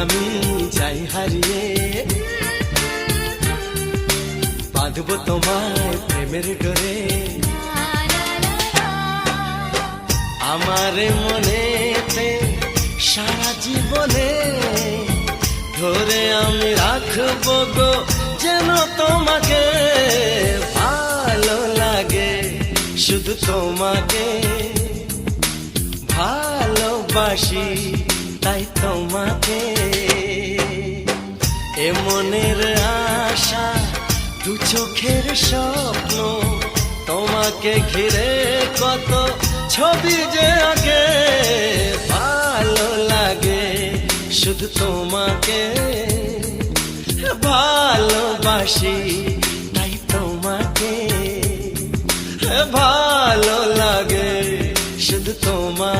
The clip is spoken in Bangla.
আমি যাই হারিয়ে, বাঁধবো তোমায় প্রেমের ডোরে। আমার মনেতে সারা জীবনে ধরে আমি রাখবো গো যেন তোমাকে। ভালো লাগে শুধু তোমাকে, ভালোবাসি তাই তোমাকে। এ মনের আশা দু চোখের স্বপ্ন, তোমাকে ঘিরে কত ছবি যে আগে। ভালো লাগে শুধু তোমাকে, ভালোবাসি তাই তোমাকে। ভালো লাগে শুধু তোমাকে।